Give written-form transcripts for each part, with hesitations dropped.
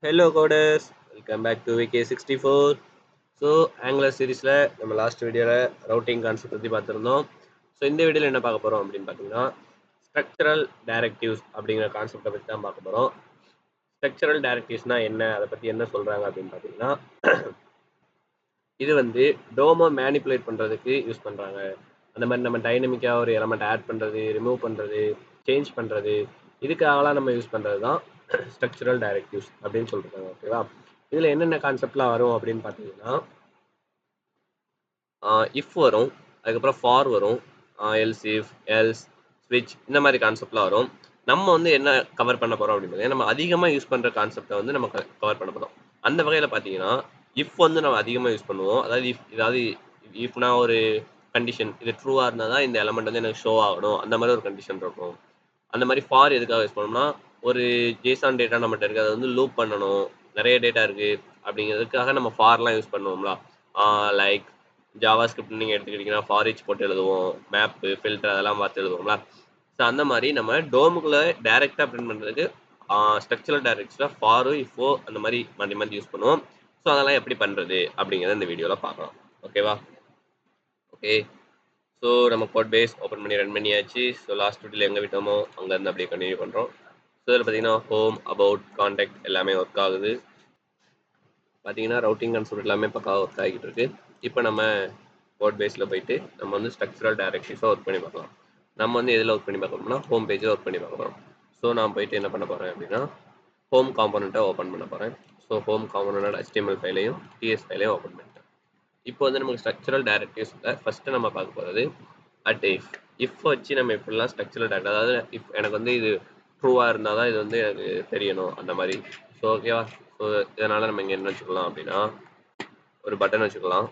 Hello coders, welcome back to VK64. So angular சீரீஸில் நம்ம last வீடியோவில் ரவுட்டிங் கான்செப்ட் பற்றி பார்த்துருந்தோம். ஸோ இந்த வீடியோவில் என்ன பார்க்க போகிறோம் அப்படின்னு பார்த்தீங்கன்னா ஸ்ட்ரக்சரல் டைரக்டிவ்ஸ் அப்படிங்கிற கான்செப்டை பற்றி தான் பார்க்க போகிறோம். ஸ்ட்ரக்சரல் டைரக்டிவ்ஸ்னால் என்ன, அதை பற்றி என்ன சொல்கிறாங்க அப்படின்னு பார்த்தீங்கன்னா இது வந்து டோமோ மேனிப்புலேட் பண்ணுறதுக்கு யூஸ் பண்ணுறாங்க. அந்த மாதிரி நம்ம டைனமிக்காக ஒரு எலமெண்ட் ஆட் பண்ணுறது, ரிமூவ் பண்ணுறது, சேஞ்ச் பண்ணுறது, இதுக்காகலாம் நம்ம யூஸ் பண்ணுறது தான் ஸ்ட்ரக்சரல் டைரக்டிவ்ஸ் அப்படின்னு சொல்லியிருக்காங்க. ஓகேவா? இதில் என்னென்ன கான்செப்ட்லாம் வரும் அப்படின்னு பார்த்தீங்கன்னா இஃப் வரும், அதுக்கப்புறம் ஃபார் வரும், எல்ஸ் இஃப், எல்ஸ், ஸ்விட்ச், இந்த மாதிரி கான்செப்ட்லாம் வரும். நம்ம வந்து என்ன கவர் பண்ண போகிறோம் அப்படின்னு பார்த்தீங்கன்னா நம்ம அதிகமாக யூஸ் பண்ணுற கான்செப்டை வந்து நம்ம கவர் பண்ண போகிறோம். அந்த வகையில் பார்த்தீங்கன்னா இஃப் வந்து நம்ம அதிகமாக யூஸ் பண்ணுவோம். அதாவது இஃப்னா ஒரு கண்டிஷன், இது ட்ரூவாக இருந்தால் தான் இந்த எலமெண்ட் வந்து எனக்கு ஷோ ஆகணும், அந்த மாதிரி ஒரு கண்டிஷன் இருக்கும். அந்த மாதிரி ஃபார் எதுக்காக யூஸ் பண்ணோம்னா ஒரு ஜேசான் டேட்டா நம்மகிட்ட இருக்குது, அதை வந்து லூப் பண்ணணும், நிறைய டேட்டா இருக்குது அப்படிங்கிறதுக்காக நம்ம ஃபார்லாம் யூஸ் பண்ணுவோம்ல. லைக் ஜாவா ஸ்கிரிப்ட் நீங்கள் எடுத்துக்கிட்டிங்கன்னா ஃபார் ஈச் போட்டு எழுதுவோம், மேப்பு ஃபில்டர் அதெல்லாம் பார்த்து எழுதுவோம்ல. ஸோ அந்த மாதிரி நம்ம டோமுக்குள்ளே டேரெக்டாக பிரிண்ட் பண்ணுறதுக்கு ஸ்ட்ரக்சரல் டைரக்ட்ஸில் ஃபாரோ இஃபோ அந்த மாதிரி மாற்றி மாற்றி யூஸ் பண்ணுவோம். ஸோ அதெல்லாம் எப்படி பண்ணுறது அப்படிங்கிறத இந்த வீடியோவில் பார்க்கலாம். ஓகேவா? ஓகே. ஸோ நம்ம கோட் பேஸ் ஓப்பன் பண்ணி ரன் பண்ணியாச்சு. ஸோ லாஸ்ட் வீடியோவில் எங்கே விட்டோமோ அங்கேருந்து அப்படியே கண்டினியூ பண்ணுறோம். ஸோ இதில் பார்த்தீங்கன்னா ஹோம், அபவுட், கான்டாக்ட் எல்லாமே ஒர்க் ஆகுது. பார்த்தீங்கன்னா ரவுட்டிங் கான்செப்ட் எல்லாமே பக்காவாக ஒர்க் ஆகிட்டு இருக்கு. இப்போ நம்ம கோட் பேஸில் போயிட்டு நம்ம வந்து ஸ்ட்ரக்சரல் டைரக்டிவ்ஸாக ஒர்க் பண்ணி பார்க்கலாம். நம்ம வந்து எதில் ஒர்க் பண்ணி பார்க்கணும்னா ஹோம் பேஜில் ஒர்க் பண்ணி பார்க்க போகிறோம். ஸோ நான் போயிட்டு என்ன பண்ண போகிறேன் அப்படின்னா ஹோம் காம்போனண்ட்டை ஓப்பன் பண்ண போகிறேன். ஸோ ஹோம் காம்போனண்டோட HTML ஃபைலையும் TS ஃபைலையும் ஓப்பன் பண்ணிட்டேன். இப்போ வந்து நமக்கு ஸ்ட்ரக்சரல் டைரக்டிவ்ஸில் ஃபஸ்ட்டு நம்ம பார்க்க போகிறது அட் இஃப் வச்சு நம்ம எப்படிலாம் ஸ்ட்ரக்சரல் டைரக்ட், அதாவது இஃப் எனக்கு வந்து இது ட்ரூவாக இருந்தால் தான் இது வந்து எனக்கு தெரியணும் அந்த மாதிரி. ஸோ ஓகேவா? ஸோ இதனால் நம்ம இங்கே என்ன வச்சுக்கலாம் அப்படின்னா ஒரு பட்டன் வச்சுக்கலாம்.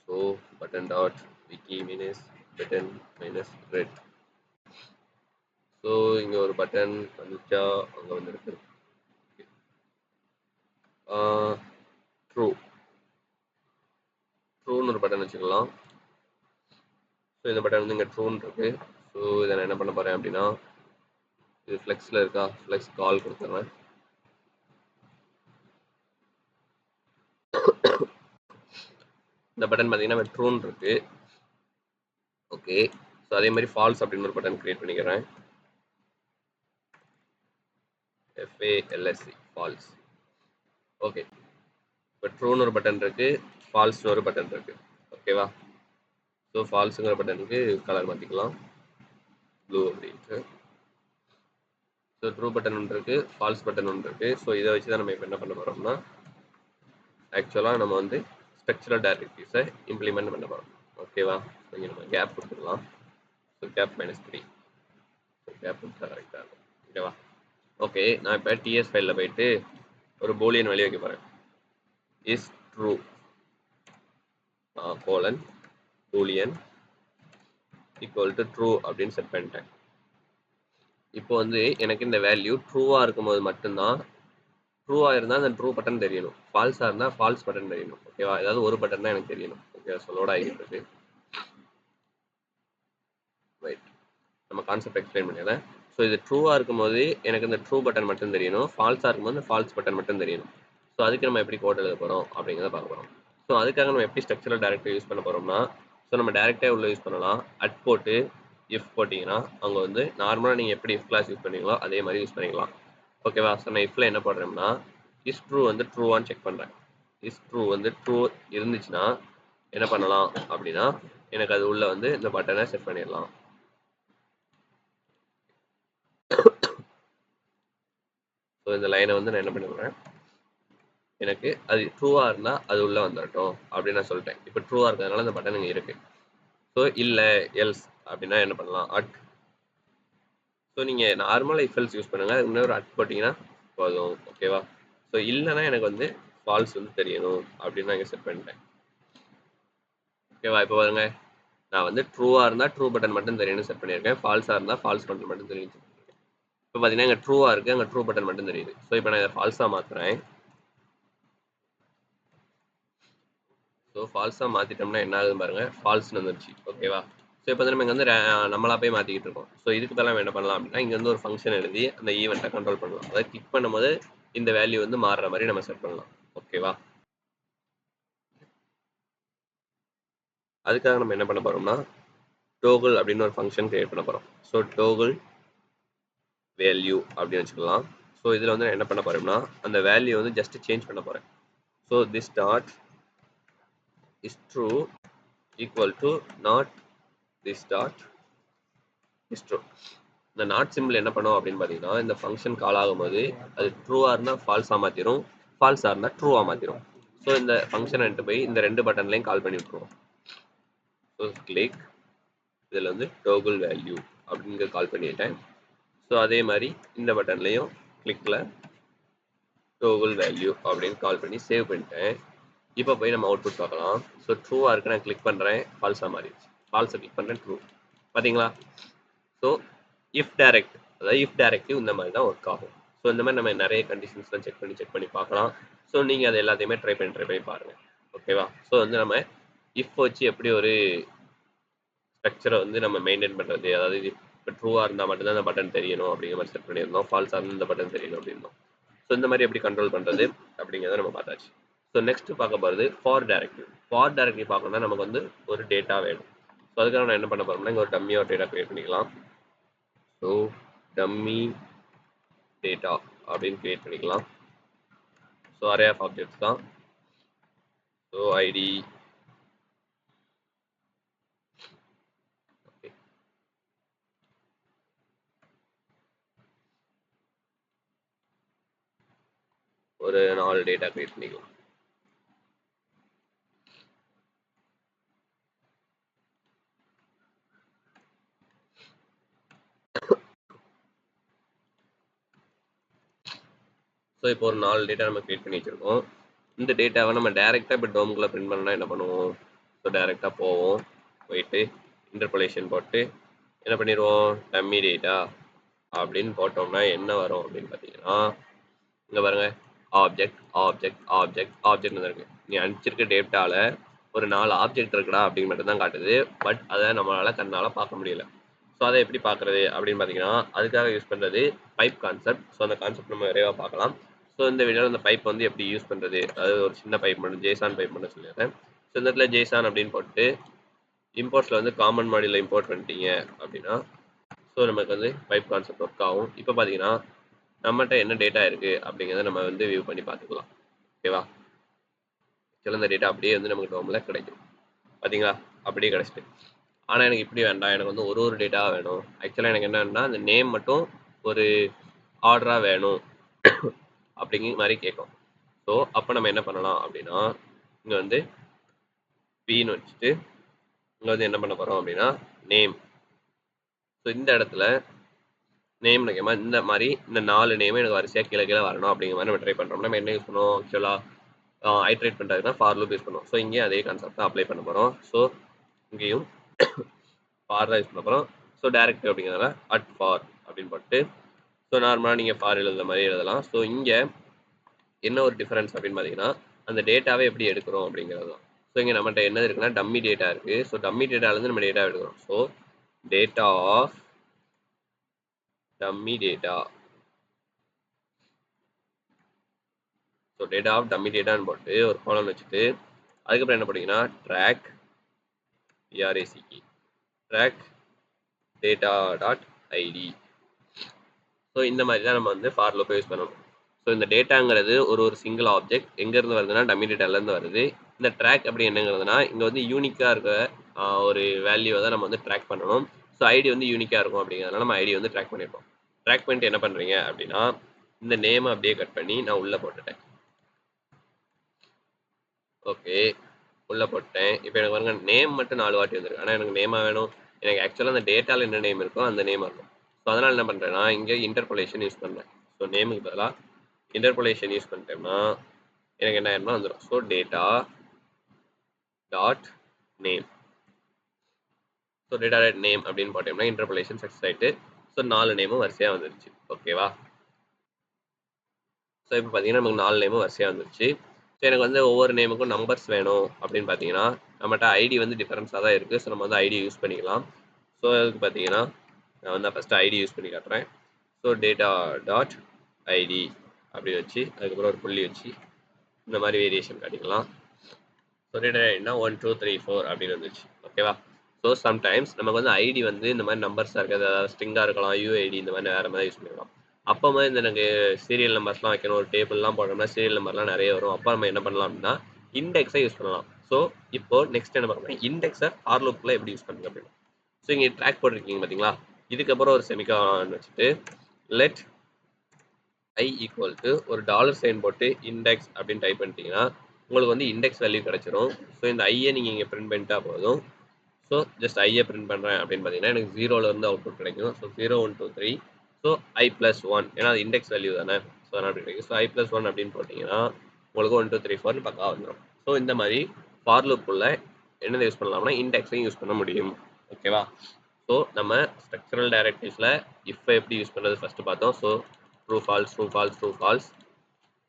So button dot Vicky minus button minus red. So இங்கே ஒரு பட்டன் வந்துச்சா, அங்கே வந்துருக்கு ட்ரூன்னு ஒரு பட்டன் வச்சுக்கலாம். ஸோ இந்த பட்டன் வந்து இங்கே ட்ரூன்னு இருக்குது. ஸோ இதை நான் என்ன பண்ண போகிறேன் அப்படின்னா இது ஃப்ளெக்ஸில் இருக்கா, ஃப்ளெக்ஸ் கால் கொடுத்துட்றேன். இந்த பட்டன் பார்த்தீங்கன்னா ட்ரூன் இருக்கு. ஓகே. ஸோ அதே மாதிரி ஃபால்ஸ் அப்படின்னு ஒரு பட்டன் கிரியேட் பண்ணிக்கிறேன். FALSC false. ஓகே. இப்போ ட்ரூன்னு ஒரு பட்டன் இருக்கு, ஃபால்ஸ்னு ஒரு பட்டன் இருக்கு. ஓகேவா? ஸோ ஃபால்ஸுங்கிற பட்டனுக்கு கலர் மாற்றிக்கலாம், ப்ளூ அப்படின்ட்டு. ஸோ ட்ரூ பட்டன் ஒன்று இருக்கு, ஃபால்ஸ் பட்டன் ஒன்று இருக்கு. ஸோ இதை வச்சு தான் நம்ம இப்போ என்ன பண்ண போகிறோம்னா ஆக்சுவலாக நம்ம வந்து ஸ்ட்ரக்சரல் டைரக்டிவ்ஸை இம்ப்ளிமெண்ட் பண்ண போகிறோம். ஓகேவா? இங்கே நம்ம கேப் கொடுத்துக்கலாம். ஸோ கேப் -3 கேப் கொடுத்தா கரெக்டாக இருக்கும். ஓகேவா? ஓகே. நான் இப்போ டிஎஸ் ஃபைலில் போயிட்டு ஒரு பூலியன் வெளியே வைக்க போகிறேன். Is true colon Boolean equal to true அப்படின்னு செட் பண்ணிட்டேன். இப்போ வந்து எனக்கு இந்த வேல்யூ ட்ரூவாக இருக்கும்போது மட்டும்தான், ட்ரூவாக இருந்தால் அந்த ட்ரூ பட்டன் தெரியணும், ஃபால்ஸாக இருந்தால் ஃபால்ஸ் பட்டன் தெரியணும். ஓகேவா? ஏதாவது ஒரு பட்டன் தான் எனக்கு தெரியணும். ஓகே. ஸோ லோட் ஆகிட்டு இருக்கு. ரைட். நம்ம கான்செப்ட் எக்ஸ்பிளைன் பண்ணிடுறேன். ஸோ இது ட்ரூவாக இருக்கும்போது எனக்கு இந்த ட்ரூ பட்டன் மட்டும் தெரியணும், ஃபால்ஸாக இருக்கும்போது இந்த ஃபால்ஸ் பட்டன் மட்டும் தெரியணும். ஸோ அதுக்கு நம்ம எப்படி கோட் எழுத போகிறோம் அப்படிங்கிறத பார்க்க போகிறோம். ஸோ அதுக்காக நம்ம எப்படி ஸ்ட்ரக்சரல் டைரக்டிவ் யூஸ் பண்ண போகிறோம்னா, ஸோ நம்ம டேரெக்டாக உள்ள யூஸ் பண்ணலாம். அட் போட்டு இஃப் போட்டிங்கன்னா அவங்க வந்து நார்மலாக நீங்கள் எப்படி இஃப் கிளாஸ் யூஸ் பண்ணுவீங்களோ அதே மாதிரி யூஸ் பண்ணிக்கலாம். ஓகேவா? ஸோ நான் இஃப்ல என்ன பண்ணுறேன்னா இஸ் ட்ரூ வந்து ட்ரூவான்னு செக் பண்ணுறேன். இஸ் ட்ரூ வந்து ட்ரூ இருந்துச்சுன்னா என்ன பண்ணலாம் அப்படின்னா எனக்கு அது உள்ள வந்து இந்த பட்டனை செட் பண்ணிடலாம். ஸோ இந்த லைனை வந்து நான் என்ன பண்ணுவேன், எனக்கு அது ட்ரூவாக இருந்தால் அது உள்ளே வந்துடட்டும் அப்படின்னு நான் சொல்லிட்டேன். இப்போ ட்ரூவாக இருக்கிறதுனால இந்த பட்டன் இங்கே இருக்குது. ஸோ இல்லை எல்ஸ் அப்படின்னா என்ன பண்ணலாம், அட். ஸோ நீங்கள் நார்மலாக இஃப் எல்ஸ் யூஸ் பண்ணுங்கள், அதுக்கு முன்னாடி ஒரு அட் போட்டிங்கன்னா போதும். ஓகேவா? ஸோ இல்லைன்னா எனக்கு வந்து ஃபால்ஸ் வந்து தெரியணும் அப்படின்னு நான் இங்கே செட் பண்ணிட்டேன். ஓகேவா? இப்போ பாருங்க, நான் வந்து ட்ரூவாக இருந்தால் ட்ரூ பட்டன் மட்டும் தெரியணும்னு செட் பண்ணியிருக்கேன், ஃபால்ஸாக இருந்தால் ஃபால்ஸ் பட்டன் மட்டும் தெரியும். இப்போ பார்த்தீங்கன்னா இங்கே ட்ரூவாக இருக்குது, அங்கே ட்ரூ பட்டன் மட்டும் தெரியுது. ஸோ இப்போ நான் இதை ஃபால்ஸாக மாற்றுறேன். ஸோ ஃபால்ஸாக மாற்றிட்டோம்னா என்ன ஆகுதுன்னு பாருங்கள், ஃபால்ஸ்னு வந்துருச்சு. ஓகேவா? ஸோ இப்போ வந்து நம்ம இங்கே வந்து நம்மளா போய் மாற்றிக்கிட்டு இருக்கோம். ஸோ இதுக்கு பதிலாக என்ன பண்ணலாம் அப்படின்னா இங்கே வந்து ஒரு ஃபங்க்ஷன் எழுதி அந்த ஈவெண்ட்டை கண்ட்ரோல் பண்ணலாம். அதாவது கிளிக் பண்ணும்போது இந்த வேல்யூ வந்து மாறுற மாதிரி நம்ம செட் பண்ணலாம். ஓகேவா? அதுக்காக நம்ம என்ன பண்ண போறோம்னா டோகிள் அப்படின்னு ஒரு ஃபங்க்ஷன் கிரியேட் பண்ண போறோம். ஸோ டோகிள் வேல்யூ அப்படின்னு வச்சுக்கலாம். ஸோ இதில் வந்து நான் என்ன பண்ண போறேன்னா அந்த வேல்யூ வந்து ஜஸ்ட் சேஞ்ச் பண்ண போறேன். So this dot is true equal to not this dot is true. இந்த நாட் சிம்பிள் என்ன பண்ணும் அப்படின்னு பார்த்தீங்கன்னா இந்த ஃபங்க்ஷன் கால் ஆகும்போது அது ட்ரூவாக இருந்தால் ஃபால்ஸாக மாற்றிடும், ஃபால்ஸாக இருந்தால் ட்ரூவாக மாற்றிடும். ஸோ இந்த ஃபங்க்ஷன் எடுத்து போய் இந்த 2 பட்டன்லையும் கால் பண்ணி விட்ருவோம். ஸோ கிளிக் இதில் வந்து டோகிள் வேல்யூ அப்படிங்க கால் பண்ணிட்டேன். ஸோ அதே மாதிரி இந்த பட்டன்லையும் கிளிக்கில் டோகிள் வேல்யூ அப்படின்னு கால் பண்ணி சேவ் பண்ணிட்டேன். இப்போ போய் நம்ம அவுட்புட் பார்க்கலாம். ஸோ ட்ரூவாக இருக்கு, நான் கிளிக் பண்ணுறேன், ஃபால்ஸாக மாறிடுச்சு. ஃபால்ஸை கிளிக் பண்ணுறேன், ட்ரூ. பார்த்தீங்களா? ஸோ இஃப் டைரக்ட், அதாவது இஃப் டைரக்டிவ் இந்த மாதிரி தான் ஒர்க் ஆகும். ஸோ இந்த மாதிரி நம்ம நிறைய கண்டிஷன்ஸ்லாம் செக் பண்ணி பார்க்கலாம். ஸோ நீங்கள் அதை எல்லாத்தையுமே ட்ரை பண்ணி பாருங்கள். ஓகேவா? ஸோ வந்து நம்ம இஃப் வச்சு எப்படி ஒரு ஸ்ட்ரக்சரை வந்து நம்ம மெயின்டைன் பண்ணுறது, அதாவது இப்போ ட்ரூவாக இருந்தால் மட்டும்தான் அந்த பட்டன் தெரியணும் அப்படிங்கிற மாதிரி செட் பண்ணியிருந்தோம், ஃபால்ஸாக இருந்தால் இந்த பட்டன் தெரியணும் அப்படின்னோம். ஸோ இந்த மாதிரி எப்படி கண்ட்ரோல் பண்ணுறது அப்படிங்கிறத நம்ம பார்த்தாச்சு. ஸோ நெக்ஸ்ட் பார்க்க போகிறது ஃபார் டைரக்டிவ். ஃபார் டைரக்டிவ் பார்க்கணும்னா நமக்கு வந்து ஒரு டேட்டா வேணும். ஸோ அதுக்காக நான் என்ன பண்ண போகிறோம்னா இங்கே ஒரு டம்மியாக ஒரு டேட்டா கிரியேட் பண்ணிக்கலாம். ஸோ டம்மி டேட்டா அப்படின்னு கிரியேட் பண்ணிக்கலாம். ஸோ அரே ஆஃப் ஆப்ஜெக்ட்ஸ் தான். ஸோ ஐடி, ஒரு 4 டேட்டா கிரியேட் பண்ணிக்கலாம். ஸோ இப்போ ஒரு 4 டேட்டா நம்ம கிரியேட் பண்ணி வச்சுருக்கோம். இந்த டேட்டாவை நம்ம டேரெக்டாக இப்போ டோமுக்குள்ளே பிரிண்ட் பண்ணால் என்ன பண்ணுவோம்? ஸோ டேரெக்டாக போவோம், போயிட்டு இன்டர்போலேஷன் போட்டு என்ன பண்ணிடுவோம்? டம்மி டேட்டா அப்படின்னு போட்டோம்னா என்ன வரும் அப்படின்னு பார்த்தீங்கன்னா இங்கே பாருங்க, ஆப்ஜெக்ட் ஆப்ஜெக்ட் ஆப்ஜெக்ட் ஆப்ஜெக்ட்னு இருக்கு. நீ அனுப்பிச்சிருக்க டேட்டாவில் ஒரு 4 ஆப்ஜெக்ட் இருக்குடா அப்படின்னு மட்டும் தான் காட்டுது. பட் அதை நம்மளால் கண்ணால் பார்க்க முடியல. ஸோ அதை எப்படி பார்க்குறது அப்படின்னு பார்த்தீங்கன்னா அதுக்காக யூஸ் பண்ணுறது பைப் கான்செப்ட். ஸோ அந்த கான்செப்ட் நம்ம விரைவாக பார்க்கலாம். ஸோ இந்த வீடியோவில் அந்த பைப் வந்து எப்படி யூஸ் பண்ணுறது, அதாவது ஒரு சின்ன பைப் மட்டும் ஜேசான் பைப் மட்டும் சொல்லிடுறேன். ஸோ இந்த இடத்துல ஜேசான் அப்படின்னு போட்டு இம்போர்ட்ஸில் வந்து காமன் மாடியில் இம்போர்ட் பண்ணிட்டீங்க அப்படின்னா ஸோ நமக்கு வந்து பைப் கான்செப்ட் ஒர்க் ஆகும். இப்போ பார்த்தீங்கன்னா நம்மகிட்ட என்ன டேட்டா இருக்குது அப்படிங்கிறத நம்ம வந்து வியூ பண்ணி பார்த்துக்கலாம். ஓகேவா? சில இந்த டேட்டா அப்படியே வந்து நமக்கு டோமில் கிடைக்கும். பார்த்தீங்களா? அப்படியே கிடச்சிட்டு. ஆனால் எனக்கு இப்படி வேண்டாம், எனக்கு வந்து ஒரு டேட்டாவாக வேணும். ஆக்சுவலாக எனக்கு என்னன்னா அந்த நேம் மட்டும் ஒரு ஆர்டராக வேணும் அப்படிங்கிற மாதிரி கேட்கும். ஸோ அப்போ நம்ம என்ன பண்ணலாம் அப்படின்னா இங்கே வந்து பின்னு வச்சுட்டு இங்கே வந்து என்ன பண்ண போகிறோம் அப்படின்னா நேம். ஸோ இந்த இடத்துல நேம் வைக்காம இந்த மாதிரி இந்த 4 நேமே எனக்கு வரிசையாக கீழே வரணும் அப்படிங்கிற மாதிரி நம்ம ட்ரை பண்ணுறோம். நம்ம என்ன யூஸ் பண்ணுவோம்? ஆக்சுவலாக ஐட்ரேட் பண்ணுறதுனா ஃபார் லூப் யூஸ் பண்ணுவோம். ஸோ இங்கேயும் அதே கான்செப்ட் தான் அப்ளை பண்ண போகிறோம். ஸோ இங்கேயும் ஃபார் தான் யூஸ் பண்ண போகிறோம். ஸோ டேரக்ட் அப்படிங்கிறதுனால அட் ஃபார் அப்படின்னு போட்டு ஸோ நார்மலாக நீங்கள் ஃபார் எழுதுற மாதிரி எழுதலாம். ஸோ இங்கே என்ன ஒரு டிஃபரன்ஸ் அப்படின்னு பார்த்தீங்கன்னா அந்த டேட்டாவை எப்படி எடுக்கிறோம் அப்படிங்கிறது தான். ஸோ இங்கே நம்மகிட்ட என்ன இருக்குன்னா டம்மி டேட்டா இருக்குது. ஸோ டம்மி டேட்டாலேருந்து நம்ம டேட்டா எடுக்கிறோம். So data of dummy data. So data of dummy டேட்டான்னு போட்டு ஒரு காலம் வச்சுட்டு அதுக்கப்புறம் என்ன பண்ணீங்கன்னா track T R A C E track data dot ID. So இந்த மாதிரி தான் நம்ம வந்து ஃபார் லூப்பை யூஸ் பண்ணணும். ஸோ இந்த டேட்டாங்கிறது ஒரு சிங்கிள் ஆப்ஜெக்ட் எங்கேருந்து வருதுன்னா டம்மி டேட்டாலேருந்து வருது. இந்த ட்ராக் அப்படி என்னங்கிறதுனா இங்கே வந்து யூனிக்காக இருக்க ஒரு வேல்யூவை தான் நம்ம வந்து ட்ராக் பண்ணணும். ஸோ ஐடி வந்து யூனிக்காக இருக்கும் அப்படிங்கிறதுனால நம்ம ஐடி வந்து ட்ராக் பண்ணியிருக்கோம். ட்ராக் பண்ணிட்டு என்ன பண்ணுறீங்க அப்படின்னா இந்த நேமை அப்படியே கட் பண்ணி நான் உள்ளே போட்டுட்டேன். ஓகே, உள்ளே போட்டேன். இப்போ எனக்கு பாருங்க நேம் மட்டும் 4 வாட்டி வந்துருக்கு. ஆனால் எனக்கு நேமாக வேணும். எனக்கு ஆக்சுவலாக அந்த டேட்டாவில் என்ன நேம் இருக்கோ அந்த நேம் இருக்கும். ஸோ அதனால் என்ன பண்ணுறேன்னா இங்கே இன்டர்போலேஷன் யூஸ் பண்ணுறேன். ஸோ நேமுக்கு பதிலாக இன்டர்போலேஷன் யூஸ் பண்ணிட்டோம்னா எனக்கு என்ன ஆயிரும்னா வந்துடும். So data dot name. So data dot name அப்படின்னு போட்டோம்னா இன்டர்போலேஷன் சக்ஸஸ் ஆகிட்டு ஸோ 4 நேமும் வரிசையாக வந்துருச்சு. ஓகேவா? ஸோ இப்போ பார்த்தீங்கன்னா நமக்கு 4 நேமும் வரிசையாக வந்துருச்சு. ஸோ எனக்கு வந்து ஒவ்வொரு நேமுக்கும் நம்பர்ஸ் வேணும் அப்படின்னு பார்த்தீங்கன்னா நம்மகிட்ட ஐடி வந்து டிஃபரன்ஸாக தான் இருக்குது. ஸோ நம்ம வந்து ஐடி யூஸ் பண்ணிக்கலாம். ஸோ அதுக்கு பார்த்தீங்கன்னா நான் வந்து ஃபஸ்ட்டு ஐடி யூஸ் பண்ணி காட்டுறேன். ஸோ டேட்டா டாட் ஐடி அப்படி வச்சு அதுக்கப்புறம் ஒரு புள்ளி வச்சு இந்த மாதிரி வேரியேஷன் காட்டிக்கலாம். ஸோ என்ன 1 2 3 4 அப்படின்னு வந்துச்சு. ஓகேவா? ஸோ சம்டைம்ஸ் நமக்கு வந்து ஐடி வந்து இந்த மாதிரி நம்பர்ஸாக இருக்காது, அதாவது ஸ்ட்ரிங்காக இருக்கலாம், யூஐடி இந்த மாதிரி வேறு மாதிரி யூஸ் பண்ணிக்கலாம். அப்போ மாதிரி இந்த எனக்கு சீரியல் நம்பர்ஸ்லாம் வைக்கணும், ஒரு டேபிள்லாம் போட்டோம்னா சீரியல் நம்பர்லாம் நிறைய வரும். அப்போ நம்ம என்ன பண்ணலாம் அப்படின்னா இண்டெக்ஸை யூஸ் பண்ணலாம். ஸோ இப்போ நெக்ஸ்ட் என்ன பார்க்கணும், இண்டெக்ஸை ஃபார் லூப்பில் எப்படி யூஸ் பண்ணுறது அப்படின்னு. ஸோ இங்கே ட்ராக் போட்டிருக்கீங்க பார்த்தீங்களா, இதுக்கப்புறம் ஒரு செமிகாலன் வச்சுட்டு லெட் ஐ ஈக்குவல் டு ஒரு டாலர் சைன் போட்டு இண்டெக்ஸ் அப்படின்னு டைப் பண்ணிட்டீங்கன்னா உங்களுக்கு வந்து இண்டெக்ஸ் வேல்யூ கிடைச்சிரும். ஸோ இந்த ஐயை நீங்கள் இங்கே பிரிண்ட் பண்ணிட்டா போதும். ஸோ ஜஸ்ட் ஐயை பிரிண்ட் பண்ணுறேன் அப்படின்னு பார்த்தீங்கன்னா எனக்கு 0லேருந்து அவுட்புட் கிடைக்கும். ஸோ 0 1 2 3 ஸோ i+1 ஏன்னா அது இண்டெக்ஸ் வேல்யூ தானே. ஸோ அதனால் அப்படி கிடைக்கும். ஸோ i+1 அப்படின்னு போட்டிங்கன்னா உங்களுக்கு 1 2 3 4 பக்கா வந்துடும். ஸோ இந்த மாதிரி ஃபார் லூப்புள்ள என்னதை யூஸ் பண்ணலாம்னா இண்டெக்ஸையும் யூஸ் பண்ண முடியும். ஓகேவா? ஸோ நம்ம ஸ்ட்ரக்சரல் டைரக்டிவ்ஸில் இஃப் எப்படி யூஸ் பண்ணுறது ஃபஸ்ட்டு பார்த்தோம். So true falls true falls true falls.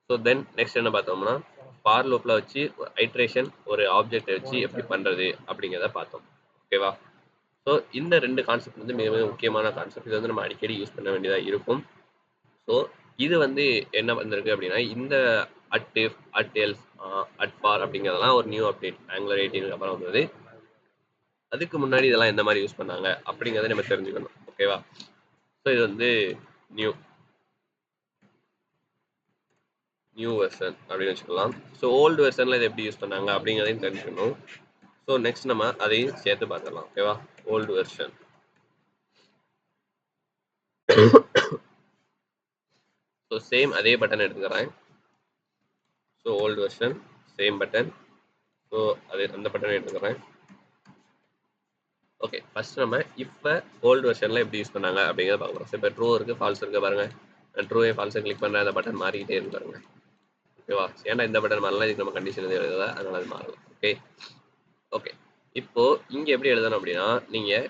So then next என்ன பார்த்தோம்னா ஃபார் லூப்பில் வச்சு ஐட்ரேஷன் ஒரு ஆப்ஜெக்டை வச்சு எப்படி பண்ணுறது அப்படிங்கிறத பார்த்தோம். ஓகேவா? ஸோ இந்த 2 கான்செப்ட் வந்து மிக மிக முக்கியமான கான்செப்ட். இது வந்து நம்ம அடிக்கடி யூஸ் பண்ண வேண்டியதாக இருக்கும். ஸோ இது வந்து என்ன வந்திருக்கு அப்படின்னா இந்த at if at else at for அப்படிங்கிறதெல்லாம் ஒரு நியூ அப்டேட் ஆங்குலர் 18 அப்புறம் வந்தது. அதுக்கு முன்னாடி இதெல்லாம் எந்த மாதிரி யூஸ் பண்ணாங்க அப்படிங்கிறத நம்ம தெரிஞ்சுக்கணும். ஓகேவா? ஸோ இது வந்து நியூ வெர்ஷன் அப்படின்னு வச்சுக்கலாம். ஸோ ஓல்டு வெர்ஷனில் இதை எப்படி யூஸ் பண்ணாங்க அப்படிங்கிறதையும் தெரிஞ்சுக்கணும். ஸோ நெக்ஸ்ட் நம்ம அதையும் சேர்த்து பார்த்துடலாம். ஓகேவா? Old version. ஸோ சேம் அதே பட்டன் எடுத்துக்கிறேன். So old version same button. So அந்த பட்டன் எடுத்துக்கிறேன். ஓகே, ஃபர்ஸ்ட் நம்ம இப்போ ஓல்டு வெர்ஷனில் எப்படி யூஸ் பண்ணாங்க அப்படிங்கிறத பார்க்குறோம். ஸோ இப்போ ட்ரூ இருக்குது ஃபால்ஸ் இருக்குது பாருங்கள். ட்ரூவே ஃபால்ஸை கிளிக் பண்ணுறேன், அந்த பட்டன் மாறிக்கிட்டே இருக்கு பாருங்க. ஓகேவா? ஏன்னா இந்த பட்டன் மாறலாம், இதுக்கு நம்ம கண்டிஷன் எதுவும் எழுதலை, அதனால அது மாறலாம். ஓகே இப்போ இங்கே எப்படி எழுதணும் அப்படின்னா நீங்கள்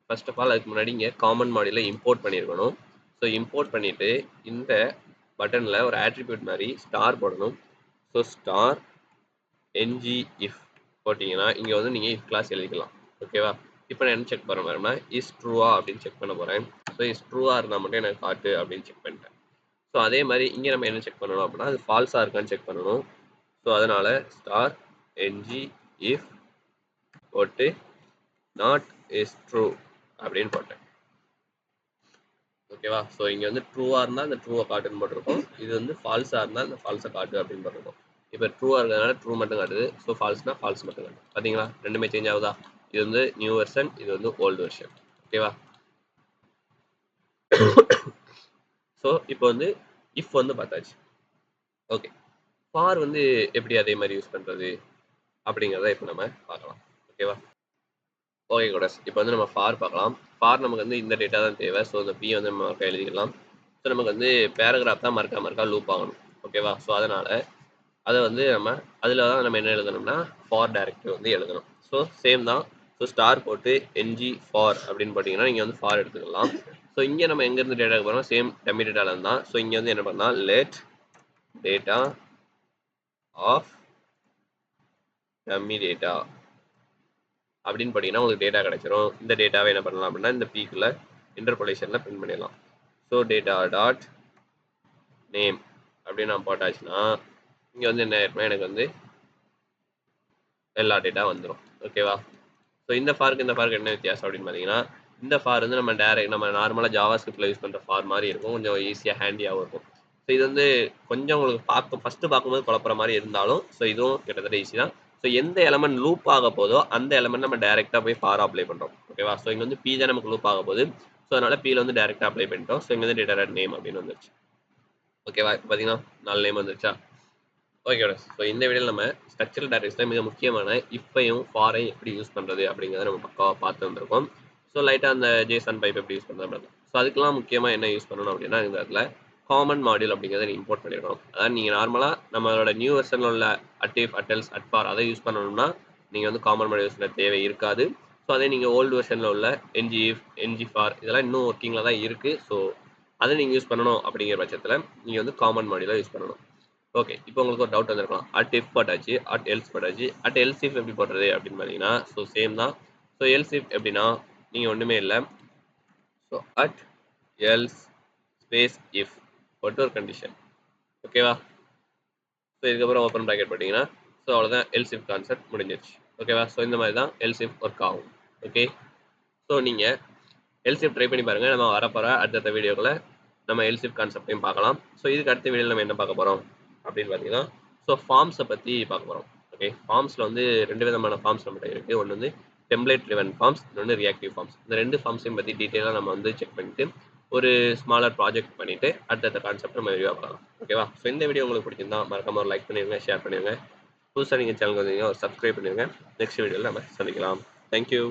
ஃபர்ஸ்ட் ஆஃப் ஆல் அதுக்கு முன்னாடி இங்கே காமன் மாடியில் இம்போர்ட் பண்ணியிருக்கணும். ஸோ இம்போர்ட் பண்ணிவிட்டு இந்த பட்டனில் ஒரு ஆட்ரிபியூட் மாதிரி ஸ்டார் போடணும். ஸோ ஸ்டார் என்ஜி இஃப் போட்டிங்கன்னா இங்கே வந்து நீங்கள் இஃப் கிளாஸ் எழுதிக்கலாம். ஓகேவா? இப்போ நான் என்ன செக் பண்ண போகிறேன்னா இஸ் ட்ரூவா அப்படின்னு செக் பண்ண போகிறேன். ஸோ இஸ் ட்ரூவாக இருந்தால் மட்டும் எனக்கு காட்டு அப்படின்னு செக் பண்ணிட்டேன். ஸோ அதே மாதிரி இங்கே நம்ம என்ன செக் பண்ணணும் அப்படின்னா அது ஃபால்ஸாக இருக்கான்னு செக் பண்ணணும். ஸோ அதனால் ஸ்டார் என்ஜி இஃப் போட்டு நாட் இஸ் ட்ரூ அப்படின்னு போட்டேன். ஓகேவா? ஸோ இங்கே வந்து ட்ரூவாக இருந்தால் அந்த ட்ரூவை காட்டுன்னு போட்டிருக்கோம். இது வந்து ஃபால்ஸாக இருந்தால் அந்த ஃபால்ஸை காட்டு அப்படின்னு போட்டிருக்கோம். இப்போ ட்ரூவாக இருக்கிறதுனால ட்ரூ மட்டும் காட்டுது. ஸோ ஃபால்ஸ்னால் ஃபால்ஸ் மட்டும் காட்டுது. பார்த்தீங்களா? ரெண்டுமே சேஞ்ச் ஆகுதா? இது வந்து நியூ வெர்ஷன், இது வந்து ஓல்டு வெர்ஷன். ஓகேவா? ஸோ இப்போ வந்து இஃப் வந்து பார்த்தாச்சு. ஓகே, ஃபார் வந்து எப்படி அதே மாதிரி யூஸ் பண்ணுறது அப்படிங்கிறத இப்போ நம்ம பார்க்கலாம். ஓகேவா? ஓகே கூட, இப்போ வந்து நம்ம ஃபார் பார்க்கலாம். ஃபார் நமக்கு வந்து இந்த டேட்டா தான் தேவை. ஸோ இந்த பி வந்து நம்ம மறக்க எழுதிக்கலாம். ஸோ நமக்கு வந்து பேராகிராஃப் தான் மறக்கா லூப் ஆகணும். ஓகேவா? ஸோ அதனால் அதை வந்து நம்ம அதில் தான் நம்ம என்ன எழுதணும்னா ஃபார் டைரக்டிவ் வந்து எழுதணும். ஸோ சேம் தான். ஸோ ஸ்டார் போட்டு என்ஜி ஃபார் அப்படின்னு போட்டிங்கன்னா நீங்கள் வந்து ஃபார் எடுத்துக்கலாம். ஸோ இங்கே நம்ம எங்கேருந்து டேட்டா போகிறோம், சேம் டம்மி டேட்டாவில் தான். ஸோ இங்கே வந்து என்ன பண்ணால் let data of dummy data அப்படின்னு பார்த்தீங்கன்னா உங்களுக்கு டேட்டா கிடைச்சிரும். இந்த டேட்டாவை என்ன பண்ணலாம் அப்படின்னா இந்த பீக்குள்ள இன்டர்போலேஷனில் பிரிண்ட் பண்ணிடலாம். ஸோ டேட்டா டாட் நேம் அப்படின்னு நான் போட்டாச்சுன்னா இங்கே வந்து என்ன ஆயிருக்குன்னா எனக்கு வந்து எல்லா டேட்டா வந்துடும். ஓகேவா? ஸோ இந்த ஃபாருக்கு என்ன வித்தியாசம் அப்படின்னு பார்த்தீங்கன்னா இந்த ஃபார் வந்து நம்ம நார்மலாக ஜாவா ஸ்கிரிப்டில் யூஸ் பண்ணுற ஃபார் மாதிரி இருக்கும். கொஞ்சம் ஈஸியாக ஹேண்டியாகவும் இருக்கும். ஸோ இது வந்து கொஞ்சம் உங்களுக்கு ஃபஸ்ட்டு பார்க்கும்போது குழப்புற மாதிரி இருந்தாலும் ஸோ இதுவும் கிட்டத்தட்ட ஈஸி தான். ஸோ எந்த எலமெண்ட் லூப் ஆக போதோ அந்த எலமெண்ட் நம்ம டேரெக்டாக போய் ஃபார் அப்ளை பண்ணுறோம். ஓகேவா? ஸோ இங்கே வந்து பி தான் நமக்கு லூப் ஆக போகுது. ஸோ அதனால் பியில் வந்து டேரெக்டாக அப்ளை பண்ணிட்டோம். ஸோ இங்கே வந்து டேட்டா நேம் அப்படின்னு வந்துருச்சு. ஓகேவா? இப்போ பார்த்தீங்கன்னா 4 நேம் வந்துருச்சா? ஓகே. ஸோ இந்த வீடியோவில் நம்ம ஸ்ட்ரக்சரல் டைரக்டிவ்ஸில் மிக முக்கியமான இப்பையும் ஃபாரையும் எப்படி யூஸ் பண்ணுறது அப்படிங்கிறத நம்ம பக்காவாக பார்த்து வந்திருக்கோம். ஸோ லைட்டாக அந்த ஜேசன் பைப் எப்படி யூஸ் பண்ணுறது. ஸோ அதுக்கெல்லாம் முக்கியமாக என்ன யூஸ் பண்ணணும் அப்படின்னா இந்த இடத்துல காமன் மாடியூல் அப்படிங்கிறத நீங்கள் இம்போர்ட் பண்ணிருக்கணும். அதாவது நீங்கள் நார்மலாக நம்மளோட நியூ வெர்ஷனில் உள்ள அட்டிஃப் அட்டல்ஸ் அட்பார் அதை யூஸ் பண்ணணும்னா நீங்கள் வந்து காமன் மாடியூல் யூஸ் பண்ண தேவை இருக்காது. ஸோ அதே நீங்கள் ஓல்டு வெர்ஷனில் உள்ள என்ஜி ஃபார் இதெல்லாம் இன்னும் ஒர்க்கிங்கில் தான் இருக்குது. ஸோ அதை நீங்கள் யூஸ் பண்ணணும் அப்படிங்கிற பட்சத்தில் நீங்கள் வந்து காமன் மாடியூலாக யூஸ் பண்ணணும். ஓகே, இப்போ உங்களுக்கு ஒரு டவுட் வந்திருக்கலாம். அட் இஃப் போட்டாச்சு, அட் எல்ஸ் போட்டாச்சு, அட் எல்ஸ் இஃப் எப்படி போடுறது அப்படின்னு பார்த்தீங்கன்னா ஸோ சேம் தான். ஸோ எல்ஸ் இஃப் எப்படின்னா நீங்கள் ஒன்றுமே இல்லை. So at else space if போட்டு ஒரு கண்டிஷன். ஓகேவா? ஸோ இதுக்கப்புறம் ஓப்பன் ப்ராக்கெட் போட்டிங்கன்னா, ஸோ அவ்வளோதான் எல்சிஃப் கான்செப்ட் முடிஞ்சிருச்சு. ஓகேவா? ஸோ இந்த மாதிரி தான் எல்சிஃப் ஒர்க் ஆகும். ஓகே. ஸோ நீங்க எல்சிஃப் ட்ரை பண்ணி பாருங்க. நம்ம வரப்போற அடுத்தடுத்த வீடியோக்குள்ள நம்ம எல்சிஃப் கான்செப்ட்டையும் பார்க்கலாம். ஸோ இதுக்கு அடுத்த வீடியோல நம்ம என்ன பார்க்க போறோம் அப்படின்னு பார்த்தீங்கன்னா, ஸோ ஃபார்ம்ஸ பத்தி பார்க்க போறோம். ஓகே. ஃபார்ம்ஸ்ல வந்து 2 விதமான ஃபார்ம்ஸ் நம்மட்ட இருக்கு. ஒண்ணு வந்து டெம்ப்ளேட் ட்ரிவன் ஃபார்ம்ஸ், இன்னொன்னு ரியாக்டிவ் ஃபார்ம்ஸ். இந்த 2 ஃபார்ம்ஸையும் பத்தி டீட்டெயிலா நம்ம வந்து செக் பண்ணிட்டு, ஒரு ஸ்மாலர் ப்ராஜெக்ட் பண்ணிட்டு, அடுத்தடுத்த கான்செப்ட் நம்ம விரிவா பார்க்கலாம். ஓகேவா? ஸோ இந்த வீடியோ உங்களுக்கு பிடிச்சிருந்தா மறக்காம ஒரு லைக் பண்ணிருங்க, ஷேர் பண்ணிருங்க. புதுசா நீங்க சேனலுக்கு வந்தீங்கன்னா ஒரு சப்ஸ்கிரைப் பண்ணிருங்க. நெக்ஸ்ட் வீடியோல நம்ம சந்திக்கலாம். Thank you.